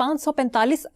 545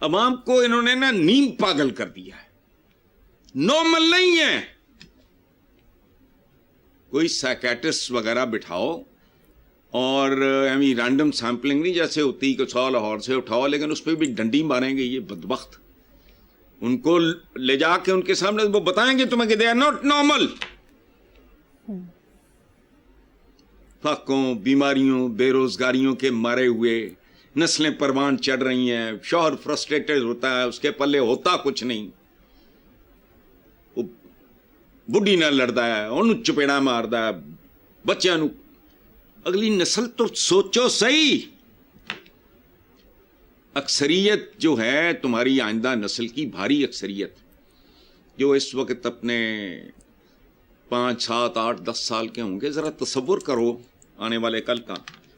عوام کو انہوں نے نا نیم پاگل کر دیا ہے. نارمل نہیں ہے. کوئی سائیکیٹرسٹ وغیرہ بٹھاؤ اور رینڈم سیمپلنگ نہیں جیسے ہوتی کہ 100 لاہور سے اٹھاؤ, لیکن اس پہ بھی ڈنڈی ماریں گے یہ بدبخت. ان کو لے جا کے ان کے سامنے وہ بتائیں گے تمہیں کہ دے آر ناٹ نارمل. فاقوں, بیماریوں, بے روزگاریوں کے مارے ہوئے نسلیں پروان چڑھ رہی ہیں. شوہر فرسٹریٹڈ ہوتا ہے, اس کے پلے ہوتا کچھ نہیں, وہ بڈھی نہ لڑتا ہے, انہوں چپیڑا مارتا ہے بچیاں نو. اگلی نسل تو سوچو صحیح. اکثریت جو ہے تمہاری آئندہ نسل کی بھاری اکثریت جو اس وقت اپنے 5, 7, 8, 10 سال کے ہوں گے, ذرا تصور کرو آنے والے کل کا.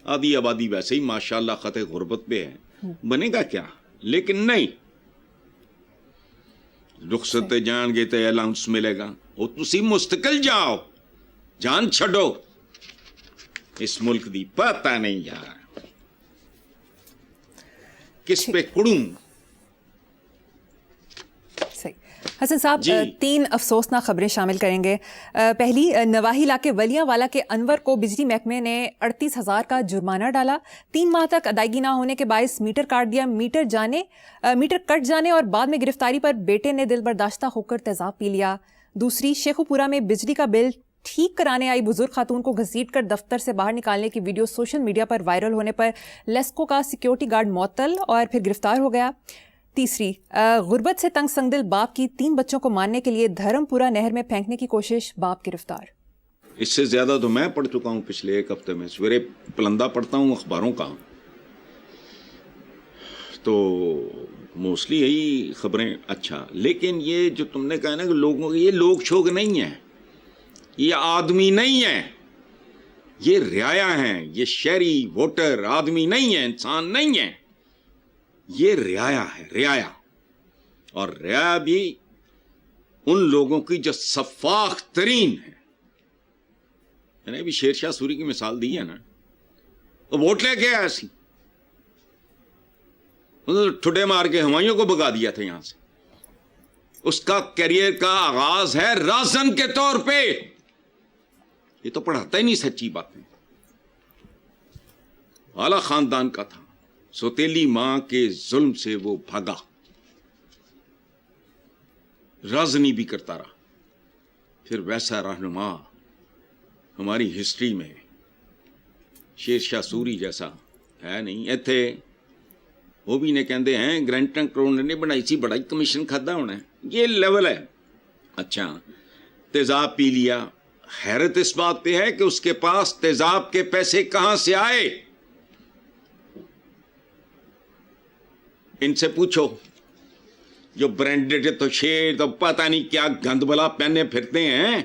آدھی آبادی ویسے ہی ماشاءاللہ خط غربت پہ ہے, بنے گا کیا؟ لیکن نہیں, رخصت جان گے تو الاؤنس ملے گا. وہ تسی مستقل جاؤ, جان چھڈو اس ملک دی. پتہ نہیں یار کس پہ کڑوں. حسن صاحب, 3 افسوسناک خبریں شامل کریں گے. پہلی, نواحی علاقے ولیاں والا کے انور کو بجلی محکمے نے 38,000 کا جرمانہ ڈالا. 3 ماہ تک ادائیگی نہ ہونے کے باعث میٹر کاٹ دیا. میٹر کٹ جانے اور بعد میں گرفتاری پر بیٹے نے دل برداشتہ ہو کر تیزاب پی لیا. دوسری, شیخو پورہ میں بجلی کا بل ٹھیک کرانے آئی بزرگ خاتون کو گھسیٹ کر دفتر سے باہر نکالنے کی ویڈیو سوشل میڈیا پر وائرل ہونے پر لیسکو کا سیکیورٹی گارڈ معطل اور پھر گرفتار ہو گیا. تیسری, غربت سے تنگ سنگ دل باپ کی 3 بچوں کو مارنے کے لیے دھرم پورہ نہر میں پھینکنے کی کوشش, باپ گرفتار. اس سے زیادہ تو میں پڑھ چکا ہوں پچھلے 1 ہفتے میں. سویرے پلندہ پڑھتا ہوں اخباروں کا, تو موسٹلی یہی خبریں. اچھا, لیکن یہ جو تم نے کہا نا کہ لوگوں کے, یہ لوگ شوگ نہیں ہیں, یہ آدمی نہیں ہیں, یہ رعایا ہیں. یہ شہری ووٹر آدمی نہیں ہیں, انسان نہیں ہیں, یہ رعایا ہے, رعایا. اور رعایا بھی ان لوگوں کی جو سفاق ترین ہے. میں نے ابھی شیر شاہ سوری کی مثال دی ہے نا, وہ ووٹ لے کے آیا سی, ٹھڈے مار کے ہمایوں کو بگا دیا تھا یہاں سے. اس کا کیریئر کا آغاز ہے رازن کے طور پہ. یہ تو پڑھاتا ہی نہیں سچی باتیں. اعلی خاندان کا تھا, سوتیلی ماں کے ظلم سے وہ بھاگا, رازنی بھی کرتا رہا. پھر ویسا رہنما ہماری ہسٹری میں شیر شاہ سوری جیسا ہے نہیں. ایتھے وہ بھی نے کہندے ہیں گرینٹن کرونے نے بنائی سی بڑائی کمیشن کھادا ہونا ہے. یہ لیول ہے. اچھا, تیزاب پی لیا. حیرت اس بات پہ ہے کہ اس کے پاس تیزاب کے پیسے کہاں سے آئے. ان سے پوچھو جو برانڈڈ تو شیر تو پتہ نہیں کیا گند بلا پہنے پھرتے ہیں,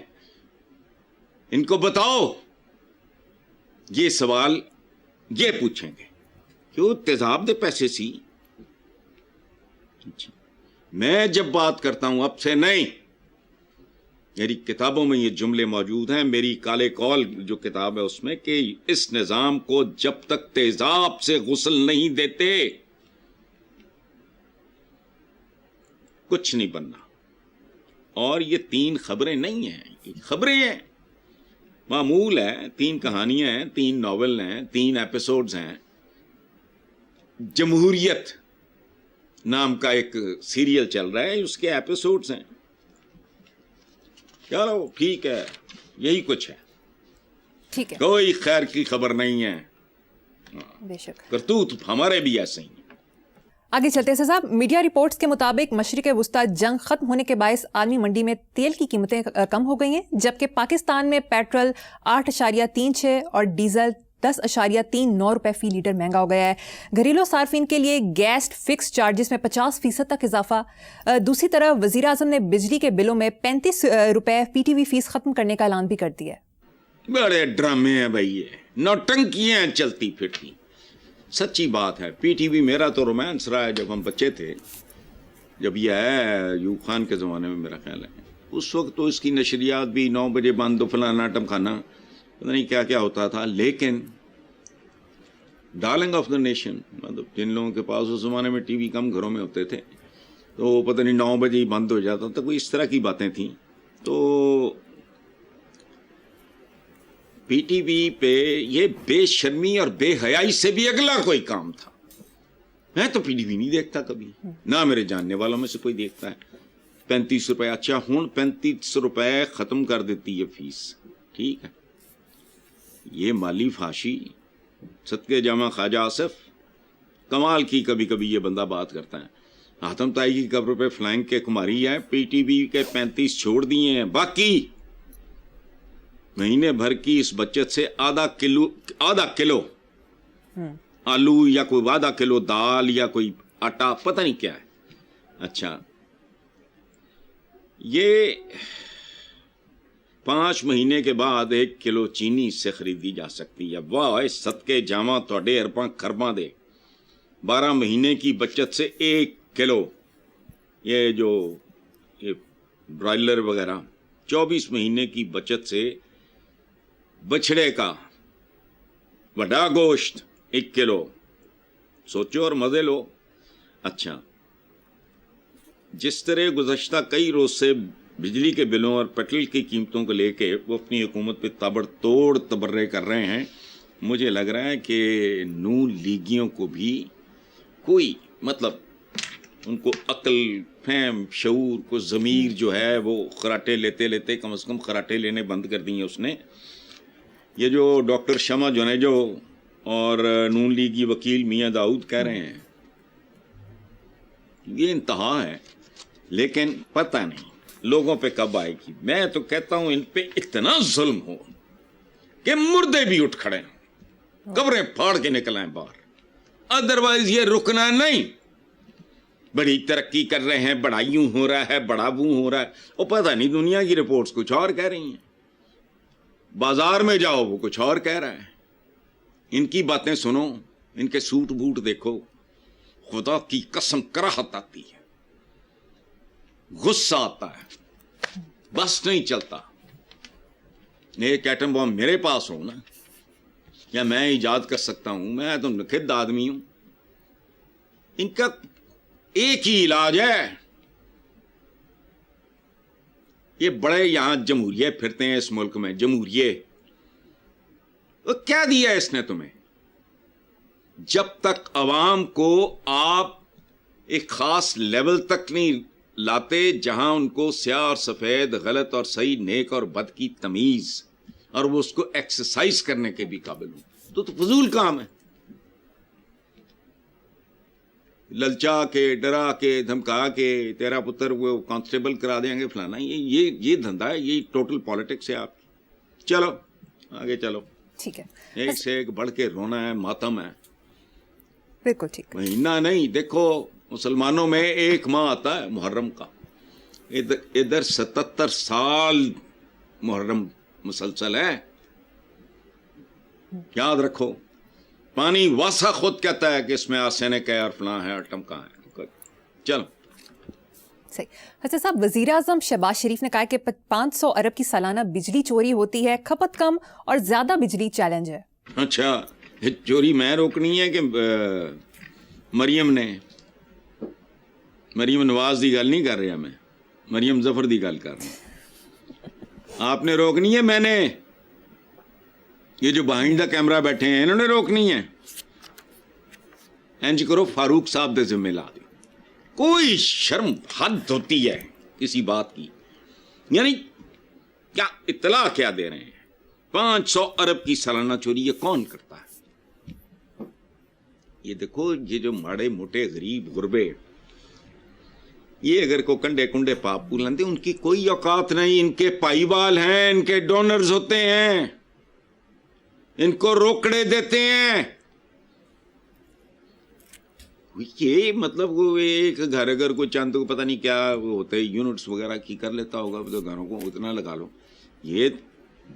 ان کو بتاؤ. یہ سوال یہ پوچھیں گے کہ تیزاب دے پیسے سی. میں جب بات کرتا ہوں اب سے نہیں, میری کتابوں میں یہ جملے موجود ہیں. میری کالے کال جو کتاب ہے اس میں کہ اس نظام کو جب تک تیزاب سے غسل نہیں دیتے کچھ نہیں بننا. اور یہ 3 خبریں نہیں ہیں, یہ خبریں ہیں, معمول ہے. 3 کہانیاں ہیں, 3 ناول ہیں, 3 ایپیسوڈز ہیں. جمہوریت نام کا ایک سیریل چل رہا ہے, اس کے ایپیسوڈز ہیں. چلو ٹھیک ہے, یہی کچھ ہے. ٹھیک ہے, کوئی خیر کی خبر نہیں ہے. بے شک کرتوت ہمارے بھی ایسے ہی ہیں. آگے چلتے ہیں صاحب. میڈیا رپورٹس کے مطابق مشرق وسطی جنگ ختم ہونے کے باعث عالمی منڈی میں تیل کی قیمتیں کم ہو گئی ہیں, جبکہ پاکستان میں پیٹرول 8.36 اور ڈیزل 10.39 روپے فی لیٹر مہنگا ہو گیا ہے. گھریلو صارفین کے لیے گیس فکس چارجز میں 50% تک اضافہ. دوسری طرف وزیر اعظم نے بجلی کے بلوں میں 35 روپے PTV فیس ختم کرنے کا اعلان بھی کر دیا ہے. بڑے ڈرامے ہیں بھائی, یہ نوٹنکیاں ہیں چلتی پھرتی. سچی بات ہے. PTV میرا تو رومانس رہا ہے جب ہم بچے تھے, جب یہ ہے ایوب خان کے زمانے میں میرا خیال ہے. اس وقت تو اس کی نشریات بھی 9 بجے بند, فلانا ٹم کھانا, پتہ نہیں کیا کیا ہوتا تھا. لیکن ڈارلنگ آف دا نیشن. مطلب جن لوگوں کے پاس اس زمانے میں ٹی وی کم گھروں میں ہوتے تھے تو پتہ نہیں 9 بجے ہی بند ہو جاتا تھا, کوئی اس طرح کی باتیں تھیں. تو پی ٹی وی پہ یہ بے شرمی اور بے حیائی سے بھی اگلا کوئی کام تھا. میں تو پی ٹی وی نہیں دیکھتا کبھی, نہ میرے جاننے والوں میں سے کوئی دیکھتا ہے. 35 روپے, اچھا ہوں 35 روپے ختم کر دیتی ہے فیس, ٹھیک ہے. یہ مالی فحاشی, صدقے جامع خواجہ آصف, کمال کی کبھی کبھی یہ بندہ بات کرتا ہے. آتم تائی کی قبر پہ فلائنگ کے کماری ہے, پی ٹی وی کے 35 چھوڑ دیے ہیں, باقی مہینے بھر کی اس بچت سے آدھا کلو آلو یا کوئی آدھا کلو دال یا کوئی آٹا, پتہ نہیں کیا ہے. اچھا یہ 5 مہینے کے بعد 1 کلو چینی اس سے خریدی جا سکتی ہے. واہ صدقے جامع تھوڑے ارباں خرباں دے. 12 مہینے کی بچت سے 1 کلو یہ جو یہ برائلر وغیرہ, 24 مہینے کی بچت سے بچھڑے کا بڑا گوشت 1 کلو. سوچو اور مزے لو. اچھا جس طرح گزشتہ کئی روز سے بجلی کے بلوں اور پیٹرول کی قیمتوں کو لے کے وہ اپنی حکومت پہ تابڑ توڑ تبرے کر رہے ہیں, مجھے لگ رہا ہے کہ نون لیگیوں کو بھی کوئی مطلب ان کو عقل, فہم, شعور کو ضمیر جو ہے وہ خراٹے لیتے لیتے کم از کم خراٹے لینے بند کر دی ہیں اس نے. یہ جو ڈاکٹر شمع جونیجو اور نون لیگی وکیل میاں داؤد کہہ رہے ہیں یہ انتہا ہے, لیکن پتہ نہیں لوگوں پہ کب آئے گی. میں تو کہتا ہوں ان پہ اتنا ظلم ہو کہ مردے بھی اٹھ کھڑے ہیں, قبریں پھاڑ کے نکل آئیں باہر. ادروائز یہ رکنا نہیں. بڑی ترقی کر رہے ہیں, بڑا یوں ہو رہا ہے, بڑا وہ ہو رہا ہے, اور پتہ نہیں دنیا کی رپورٹس کچھ اور کہہ رہی ہیں. بازار میں جاؤ وہ کچھ اور کہہ رہا ہے. ان کی باتیں سنو, ان کے سوٹ بوٹ دیکھو, خدا کی قسم کراہت آتی ہے, غصہ آتا ہے, بس نہیں چلتا. ایک ایٹم بم میرے پاس ہو نا, یا میں ایجاد کر سکتا ہوں, میں تو نکھد آدمی ہوں. ان کا ایک ہی علاج ہے, یہ بڑے یہاں جمہوریے پھرتے ہیں اس ملک میں, جمہوریے. وہ کیا دیا اس نے تمہیں؟ جب تک عوام کو آپ ایک خاص لیول تک نہیں لاتے جہاں ان کو سیاہ اور سفید, غلط اور صحیح, نیک اور بد کی تمیز, اور وہ اس کو ایکسرسائز کرنے کے بھی قابل ہوں, تو فضول کام ہے. للچا کے, ڈرا کے, دھمکا کے تیرا پتر وہ کانسٹیبل کرا دیں گے فلانا, یہ دھندا ہے, یہ ٹوٹل پالیٹکس ہے آپ کی. چلو آگے چلو. ٹھیک ہے, ایک سے ایک بڑھ کے رونا ہے, ماتم ہے. بالکل ٹھیک. مہینہ نہیں, دیکھو مسلمانوں میں 1 ماہ آتا ہے محرم کا, ادھر 77 سال محرم مسلسل ہے. یاد رکھو, پانی واسا خود کہتا ہے کہ اس میں آرسینک ہے اور فلاں ہے اور ٹمکا ہے. چلو صحیح. حسن صاحب, وزیر اعظم شہباز شریف نے کہا کہ 500 ارب کی سالانہ بجلی چوری ہوتی ہے, کھپت کم اور زیادہ بجلی چیلنج ہے. اچھا چوری میں روکنی ہے کہ مریم نواز دی گل نہیں کر رہا, میں مریم ظفر دی گل کر رہا ہوں. آپ نے روکنی ہے, میں نے, یہ جو بہائنڈ دا کیمرہ بیٹھے ہیں انہوں نے روکنی ہے. انج کرو فاروق صاحب دے ذمہ لا دو. کوئی شرم حد ہوتی ہے کسی بات کی. یعنی کیا اطلاع کیا دے رہے ہیں؟ 500 ارب کی سالانہ چوری یہ کون کرتا ہے؟ یہ دیکھو, یہ جو ماڑے موٹے غریب غربے, یہ اگر کو کنڈے کنڈے پاپ پولندے, ان کی کوئی اوقات نہیں. ان کے پائی بال ہیں, ان کے ڈونرز ہوتے ہیں, ان کو روکڑے دیتے ہیں. یہ مطلب وہ ایک گھر اگر کوئی چاند کو پتہ نہیں کیا وہ ہوتے یونٹس وغیرہ کی کر لیتا ہوگا, تو گھروں کو اتنا لگا لو. یہ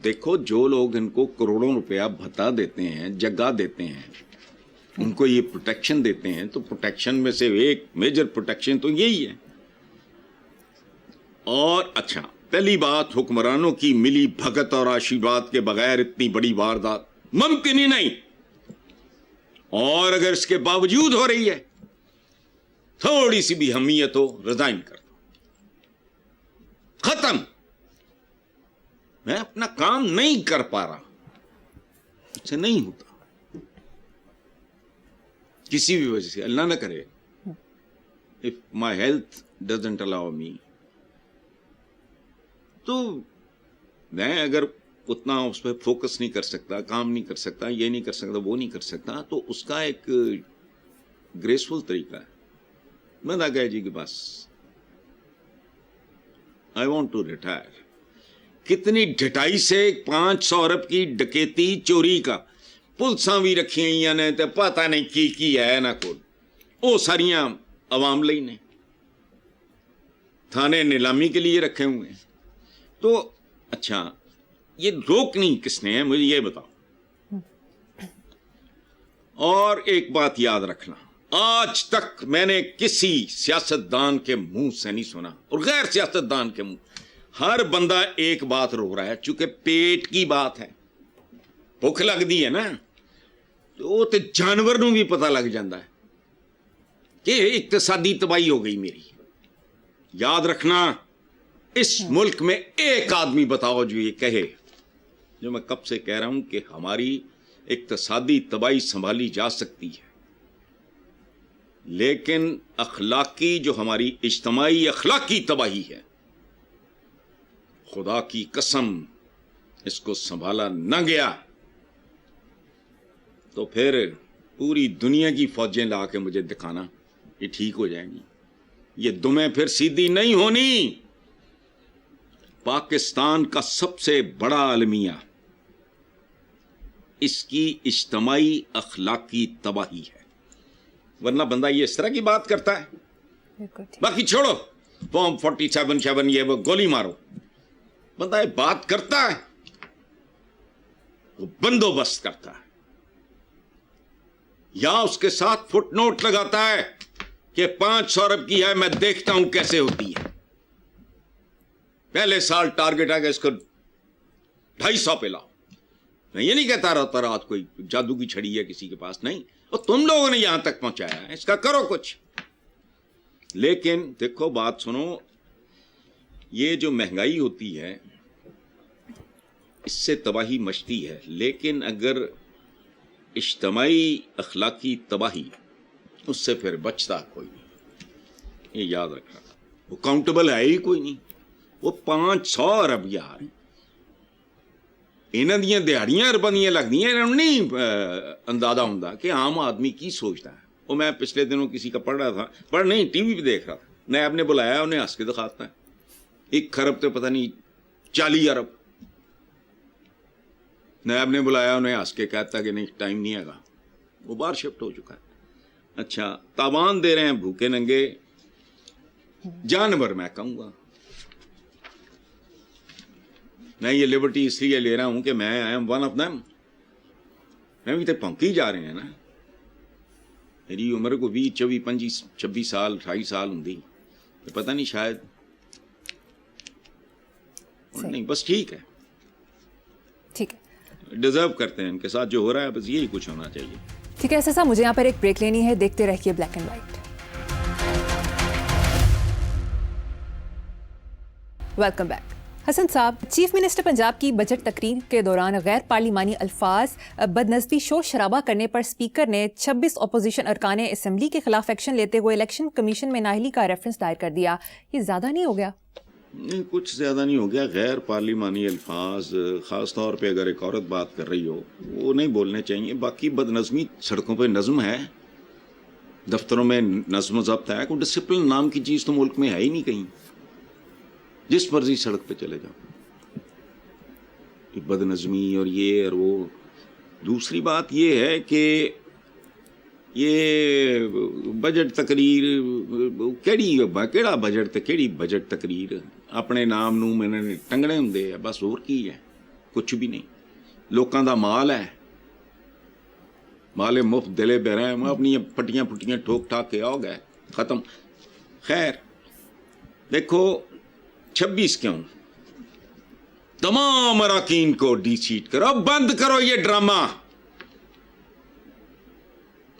دیکھو جو لوگ ان کو کروڑوں روپیہ بھتا دیتے ہیں, جگہ دیتے ہیں, ان کو یہ پروٹیکشن دیتے ہیں, تو پروٹیکشن میں سے ایک میجر پروٹیکشن تو یہی ہے. اور اچھا, پہلی بات, حکمرانوں کی ملی بھگت اور آشیرواد کے بغیر اتنی بڑی واردات ممکن ہی نہیں. اور اگر اس کے باوجود ہو رہی ہے تھوڑی سی بھی اہمیت ہو ریزائن کر دو, ختم. میں اپنا کام نہیں کر پا رہا, اسے نہیں ہوتا کسی بھی وجہ سے, اللہ نہ کرے. if my health doesn't allow me, تو میں اگر اتنا اس پہ فوکس نہیں کر سکتا, کام نہیں کر سکتا, یہ نہیں کر سکتا, وہ نہیں کر سکتا, تو اس کا ایک گریسفل طریقہ ہے بندہ کہے جی کہ بس آئی وانٹ ٹو ریٹائر. کتنی ڈٹائی سے 500 ارب کی ڈکیتی چوری کا پلساں بھی رکھی ہوئی نے تے پتہ نہیں کی ہے نہ کول, وہ ساریاں عوام لئی نے, تھانے نیلامی کے لیے رکھے ہوئے ہیں. تو اچھا یہ روکنی کس نے ہے مجھے یہ بتاؤ. اور ایک بات یاد رکھنا, آج تک میں نے کسی سیاستدان کے منہ سے نہیں سنا, اور غیر سیاستدان کے منہ, ہر بندہ ایک بات رو رہا ہے, چونکہ پیٹ کی بات ہے, بھوک لگ دی ہے نا, تو وہ تو جانور نوں بھی پتہ لگ جاتا ہے کہ اقتصادی تباہی ہو گئی میری. یاد رکھنا, اس ملک میں ایک آدمی بتاؤ جو یہ کہے, جو میں کب سے کہہ رہا ہوں کہ ہماری اقتصادی تباہی سنبھالی جا سکتی ہے, لیکن اخلاقی جو ہماری اجتماعی اخلاقی تباہی ہے, خدا کی قسم اس کو سنبھالا نہ گیا تو پھر پوری دنیا کی فوجیں لا کے مجھے دکھانا یہ ٹھیک ہو جائیں گی, یہ دمیں پھر سیدھی نہیں ہونی. پاکستان کا سب سے بڑا المیہ اس کی اجتماعی اخلاقی تباہی ہے, ورنہ بندہ یہ اس طرح کی بات کرتا ہے. باقی چھوڑو فارم 47 یہ وہ گولی مارو, بندہ یہ بات کرتا ہے وہ بندوبست کرتا ہے, یا اس کے ساتھ فٹ نوٹ لگاتا ہے کہ 500 ارب کی ہے, میں دیکھتا ہوں کیسے ہوتی ہے. پہلے سال ٹارگٹ آ گیا اس کو 250 پہ لاؤ. میں یہ نہیں کہتا رہتا رات کوئی جادو کی چھڑی ہے کسی کے پاس, نہیں, اور تم لوگوں نے یہاں تک پہنچایا ہے, اس کا کرو کچھ. لیکن دیکھو بات سنو, یہ جو مہنگائی ہوتی ہے اس سے تباہی مچتی ہے, لیکن اگر اجتماعی اخلاقی تباہی, اس سے پھر بچتا کوئی نہیں. یہ یاد رکھنا, وہ کاؤنٹیبل ہے ہی کوئی نہیں. وہ 500 ارب یار, انہاں دیاں دیہڑیاں ارباں دیاں لگدیاں, انہاں نہیں اندازہ ہوندا کہ عام آدمی کی سوچتا ہے. وہ میں پچھلے دنوں کسی کا پڑھ رہا تھا, پڑھ نہیں ٹی وی پہ دیکھ رہا تھا, نیب نے بلایا, انہیں ہنس کے دکھاتا ہے 1 خرب تو پتہ نہیں 40 ارب. نیب نے بلایا, انہیں ہنس کے کہتا کہ نہیں ٹائم نہیں ہے گا, وہ باہر شفٹ ہو چکا ہے. اچھا تاوان دے رہے ہیں بھوکے ننگے جانور, میں کہوں گا میں یہ لبرٹی اس لیے لے رہا ہوں کہ میں I am one of them. میں بھی تو پھونکی جا رہے ہیں نا, میری عمر کو 20 24 25 26 سال 28 سال ہوں, پتہ نہیں شاید نہیں, بس ٹھیک ہے, ٹھیک ہے, ڈیزرو کرتے ہیں ان کے ساتھ جو ہو رہا ہے, بس یہی کچھ ہونا چاہیے. ٹھیک ہے ایسا صاحب, مجھے یہاں پر ایک بریک لینی ہے, دیکھتے رہیے black and white. Welcome back. Hasan sahab, chief minister Punjab کی بجٹ تقریر کے دوران غیر پارلیمانی الفاظ, بدنسبی, شور شرابہ کرنے پر اسپیکر نے 26 اپوزیشن ارکان اسمبلی کے خلاف ایکشن لیتے ہوئے الیکشن کمیشن میں نااہلی کا ریفرنس دائر کر دیا. یہ زیادہ نہیں ہو گیا؟ نہیں, کچھ زیادہ نہیں ہو گیا. غیر پارلیمانی الفاظ, خاص طور پہ اگر ایک عورت بات کر رہی ہو, وہ نہیں بولنے چاہیے. باقی بدنظمی, سڑکوں پہ نظم ہے, دفتروں میں نظم و ضبط ہے, کوئی ڈسپلن نام کی چیز تو ملک میں ہے ہی نہیں کہیں. جس مرضی سڑک پہ چلے جاؤ, بد نظمی اور یہ اور وہ. دوسری بات یہ ہے کہ یہ بجٹ تقریر کیڑا بجٹ تے کیڑی بجٹ تقریر, اپنے نام نو میں نے ٹنگنے ہوندے, بس اور کی ہے, کچھ بھی نہیں. لوکاں دا مال ہے, مال مفت دلے بہرحم, اپنی پٹیاں پٹیاں ٹھوک ٹھاک کے آ گئے, ختم. خیر دیکھو 26 کیوں, تمام اراکین کو ڈی سیٹ کرو, بند کرو یہ ڈرامہ.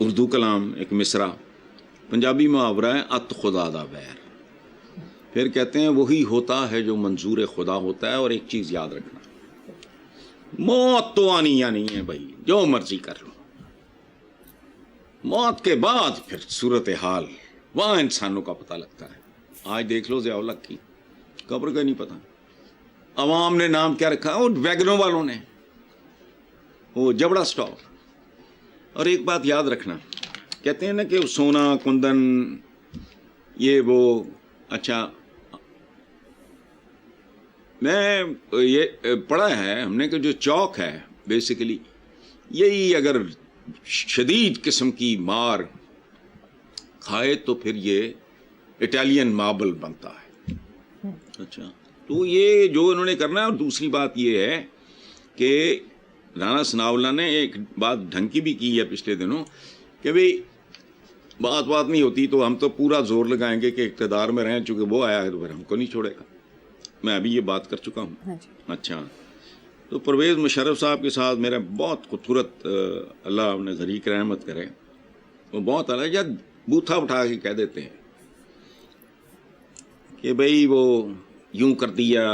اردو کلام ایک مصرع، پنجابی محاورہ ہے ات خدا دا ویر. پھر کہتے ہیں وہی ہوتا ہے جو منظور خدا ہوتا ہے. اور ایک چیز یاد رکھنا، موت تو آنی یا نہیں ہے بھائی، جو مرضی کر لو. موت کے بعد پھر صورتحال وہاں انسانوں کا پتہ لگتا ہے. آج دیکھ لو ضیاء الحق کی قبر کا نہیں پتا، عوام نے نام کیا رکھا، اور ویگنوں والوں نے وہ جبڑا سٹاپ. اور ایک بات یاد رکھنا، کہتے ہیں نا کہ سونا کندن یہ وہ. اچھا میں یہ پڑھا ہے ہم نے کہ جو چوک ہے بیسیکلی یہی اگر شدید قسم کی مار کھائے تو پھر یہ اٹالین ماربل بنتا ہے. اچھا تو یہ جو انہوں نے کرنا ہے. اور دوسری بات یہ ہے کہ رانا ثناء اللہ نے ایک بات ڈھنگ کی بھی کی ہے پچھلے دنوں کہ بھئی بات نہیں ہوتی تو ہم تو پورا زور لگائیں گے کہ اقتدار میں رہیں، چونکہ وہ آیا ہے تو پھر ہم کو نہیں چھوڑے گا. میں ابھی یہ بات کر چکا ہوں. اچھا تو پرویز مشرف صاحب کے ساتھ میرا بہت خوبصورت اللہ نے غریق رحمت کرے، وہ بہت الگ یا بوتھا اٹھا کے کہہ دیتے ہیں کہ بھئی وہ یوں کر دیا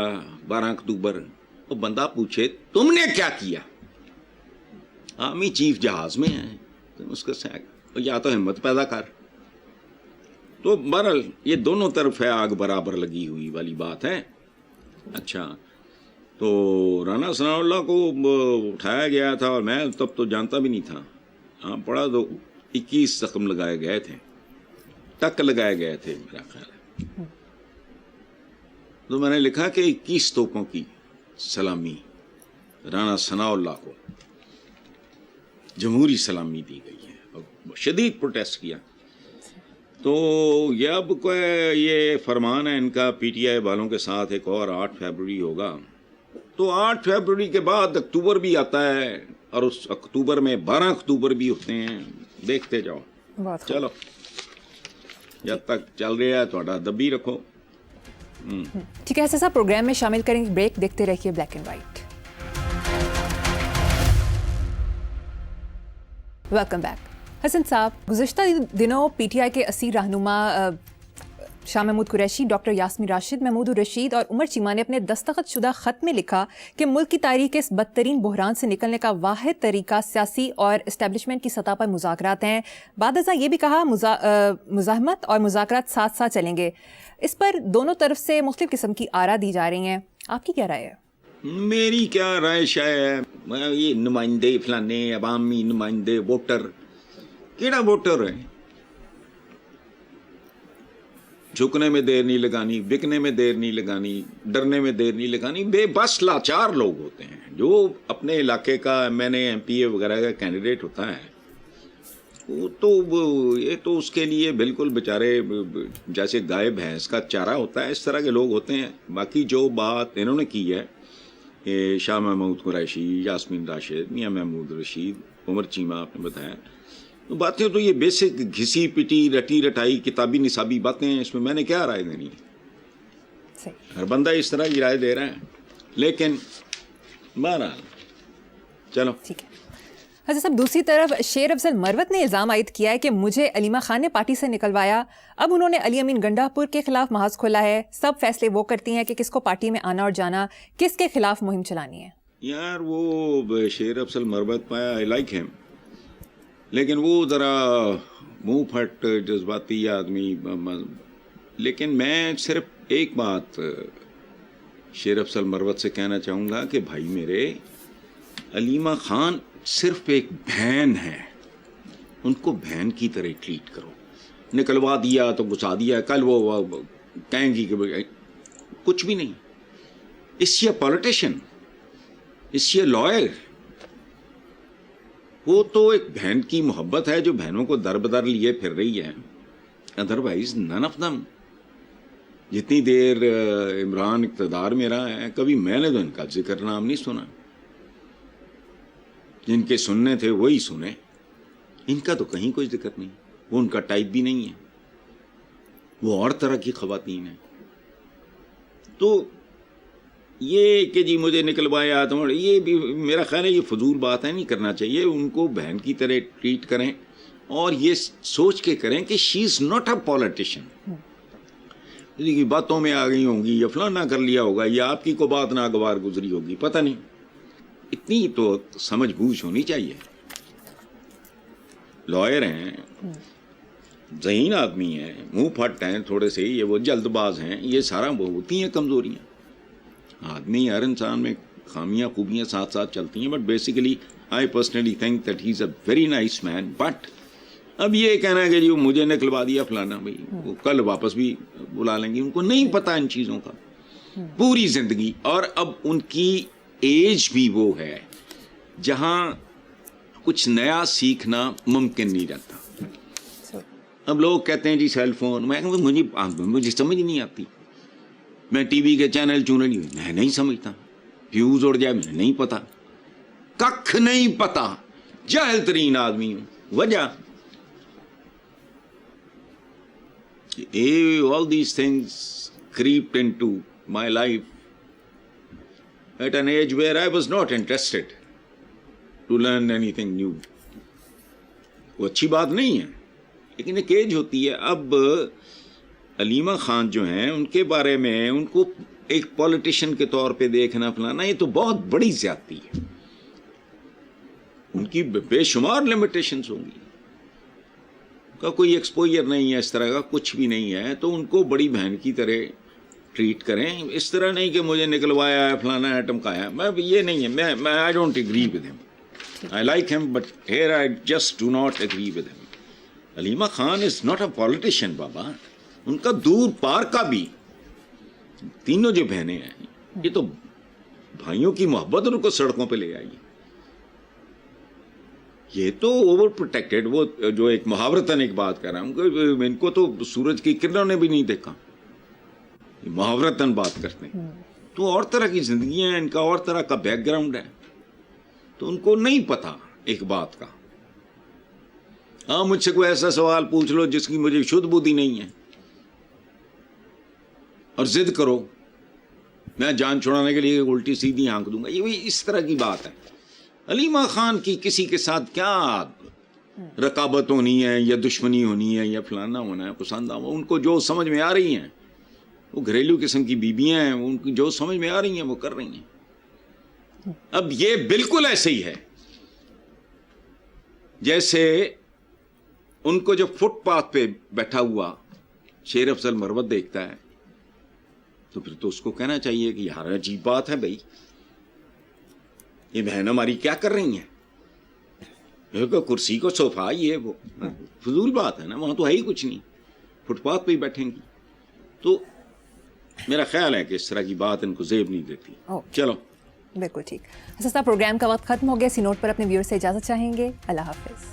12 اکتوبر. وہ بندہ پوچھے تم نے کیا کیا؟ آرمی چیف جہاز میں ہیں، تم اس کا سیک یا تو ہمت پیدا کر. تو بہرحال یہ دونوں طرف ہے آگ برابر لگی ہوئی والی بات ہے. اچھا تو رانا ثناء اللہ کو اٹھایا گیا تھا اور میں تب تو جانتا بھی نہیں تھا. ہاں پڑھا تو 21 زخم لگائے گئے تھے، ٹک لگائے گئے تھے میرا خیال ہے. تو میں نے لکھا کہ 21 توپوں کی سلامی رانا ثناء اللہ کو جمہوری سلامی دی گئی ہے اور شدید پروٹیسٹ کیا. تو یہ اب یہ فرمان ہے ان کا پی ٹی آئی والوں کے ساتھ ایک اور 8 فیبروری ہوگا. تو 8 فیبروری کے بعد اکتوبر بھی آتا ہے اور اس اکتوبر میں 12 اکتوبر بھی ہوتے ہیں. دیکھتے جاؤ. چلو جب تک چل رہا ہے تھوڑا دبی رکھو. ٹھیک ہے ایسا سا پروگرام میں شامل کریں گے. بریک دیکھتے رہیے black and white. Welcome back. Hasan sahab, گزشتہ دنوں پی ٹی آئی کے اثیر رہنما شاہ محمود قریشی، ڈاکٹر یاسمین راشد، محمود الرشید اور عمر چیمہ نے اپنے دستخط شدہ خط میں لکھا کہ ملک کی تاریخ کے اس بدترین بحران سے نکلنے کا واحد طریقہ سیاسی اور اسٹیبلشمنٹ کی سطح پر مذاکرات ہیں. بعد ازاں یہ بھی کہا مزاحمت اور مذاکرات ساتھ ساتھ چلیں گے. اس پر دونوں طرف سے مختلف قسم کی آرا دی جا رہی ہیں. آپ کی کیا رائے ہے؟ میری کیا رائے ہے، یہ نمائندے فلانے عوامی نمائندے ووٹر، کیڑا ووٹر ہے؟ جھکنے میں دیر نہیں لگانی، بکنے میں دیر نہیں لگانی، ڈرنے میں دیر نہیں لگانی. بے بس لاچار لوگ ہوتے ہیں. جو اپنے علاقے کا M N A M P A وغیرہ کا کینڈیڈیٹ ہوتا ہے وہ تو یہ تو اس کے لیے بالکل بیچارے جیسے گائے بھینس کا چارہ ہوتا ہے، اس طرح کے لوگ ہوتے ہیں. باقی جو بات انہوں نے کی ہے کہ شاہ محمود قریشی، یاسمین راشد، میاں محمود رشید، عمر چیمہ آپ نے بتایا، تو باتیں تو یہ بیسک گھسی پٹی رٹی رٹائی کتابی نصابی باتیں ہیں. اس میں میں نے کیا رائے دینی ہے؟ ہر بندہ اس طرح کی رائے دے رہا ہے. لیکن بہرحال چلو ٹھیک ہے. حضرت صاحب، دوسری طرف شیر افضل مروت نے الزام عائد کیا ہے کہ مجھے علیمہ خان نے پارٹی سے نکلوایا. اب انہوں نے علی امین گنڈا پور کے خلاف محاذ کھولا ہے. سب فیصلے وہ کرتی ہیں کہ کس کو پارٹی میں آنا اور جانا، کس کے خلاف مہم چلانی ہے. یار وہ شیر افضل مروت پایا آئی لائک ہیم، لیکن وہ ذرا منہ پھٹ جذباتی آدمی. لیکن میں صرف ایک بات شیر افضل مروت سے کہنا چاہوں گا کہ بھائی میرے، علیمہ خان صرف ایک بہن ہے، ان کو بہن کی طرح ٹریٹ کرو. نکلوا دیا تو گھسا دیا، کل وہ کہیں گی کہ کچھ بھی نہیں. اس سے پولیٹیشین، اس سے لائر، وہ تو ایک بہن کی محبت ہے جو بہنوں کو در بدر لیے پھر رہی ہے. Otherwise none of them. جتنی دیر عمران اقتدار میں رہا ہے کبھی میں نے تو ان کا ذکر نام نہیں سنا. جن کے سننے تھے وہی سنے، ان کا تو کہیں کوئی ذکر نہیں. وہ ان کا ٹائپ بھی نہیں ہے، وہ اور طرح کی خواتین ہیں. تو یہ کہ جی مجھے نکلوایا تو یہ بھی میرا خیال ہے یہ فضول بات ہے، نہیں کرنا چاہیے. ان کو بہن کی طرح ٹریٹ کریں اور یہ سوچ کے کریں کہ شی از ناٹ اے پالیٹیشین. کی باتوں میں آ گئی ہوں گی یا فلانا کر لیا ہوگا یا آپ کی کو بات ناگوار گزری ہوگی, پتہ نہیں. اتنی تو سمجھ بوجھ ہونی چاہیے. لائر ہیں, ذہین آدمی ہیں, منہ پھٹ ہیں تھوڑے سے, یہ وہ جلد باز ہیں, یہ سارا وہ ہوتی ہیں کمزوریاں. آدمی ہر انسان میں خامیاں خوبیاں ساتھ ساتھ چلتی ہیں, but basically I personally think that he is a very nice man. But اب یہ کہنا ہے کہ جو مجھے نکلوا دیا فلانا, بھائی وہ کل واپس بھی بلا لیں گے. ان کو نہیں پتا ان چیزوں کا پوری زندگی. اور اب ان کی ایج بھی وہ ہے جہاں کچھ نیا سیکھنا ممکن نہیں رہتا. اب لوگ کہتے ہیں جی سیل فون, میں مجھے سمجھ نہیں آتی. میں ٹی وی کے چینل میں نہیں سمجھتا, فیوز اڑ جائے مجھے نہیں پتا, ککھ نہیں پتا, جاہل ترین آدمی ہوں. وجہ all these things creeped into my life at an age where I was not interested to learn anything new. وہ اچھی بات نہیں ہے, لیکن ایک ایج ہوتی ہے. اب علیمہ خان جو ہیں ان کے بارے میں ان کو ایک پولیٹیشین کے طور پہ دیکھنا فلانا, یہ تو بہت بڑی زیادتی ہے. ان کی بے شمار لمیٹیشنز ہوں گی, کا کوئی ایکسپوجر نہیں ہے, اس طرح کا کچھ بھی نہیں ہے, تو ان کو بڑی بہن کی طرح ٹریٹ کریں. اس طرح نہیں کہ مجھے نکلوایا ہے فلانا ایٹم کھایا. میں یہ نہیں ہے, میں I don't agree with him. I like him but here I just do not agree with him. Aleema Khan is not a politician بابا. ان کا دور پار کا بھی, تینوں جو بہنیں ہیں یہ تو بھائیوں کی محبت ان کو سڑکوں پہ لے آئی. یہ تو اوور پروٹیکٹڈ, وہ جو ایک محاورتاً ایک بات کر رہا ہوں, ان کو تو سورج کی کرنوں نے بھی نہیں دیکھا, محاورتاً بات کرتے ہیں. تو اور طرح کی زندگیاں ہیں, ان کا اور طرح کا بیک گراؤنڈ ہے, تو ان کو نہیں پتا ایک بات کا. ہاں مجھ سے کوئی ایسا سوال پوچھ لو جس کی مجھے شدھ بدھی نہیں ہے اور ضد کرو, میں جان چھڑانے کے لیے الٹی سیدھی آنکھ دوں گا. یہ اس طرح کی بات ہے. علیمہ خان کی کسی کے ساتھ کیا رقابت ہونی ہے یا دشمنی ہونی ہے یا فلانا ہونا ہے پسند آنا. ان کو جو سمجھ میں آ رہی ہیں, وہ گھریلو قسم کی بیویاں ہیں, ان کی جو سمجھ میں آ رہی ہیں وہ کر رہی ہیں. اب یہ بالکل ایسے ہی ہے جیسے ان کو جو فٹ پاتھ پہ بیٹھا ہوا شیر افضل مروت دیکھتا ہے, تو پھر تو اس کو کہنا چاہیے کہ یار عجیب بات ہے بھائی, یہ بہن ہماری کیا کر رہی ہیں, کرسی کو صوفہ, یہ وہ فضول بات ہے نا, وہاں تو ہے ہی کچھ نہیں, فٹ پاتھ پہ ہی بیٹھیں گی. تو میرا خیال ہے کہ اس طرح کی بات ان کو زیب نہیں دیتی. چلو بالکل ٹھیک. حسن صاحب پروگرام کا وقت ختم ہو گیا. اسی نوٹ پر اپنے ویور سے اجازت چاہیں گے. اللہ حافظ.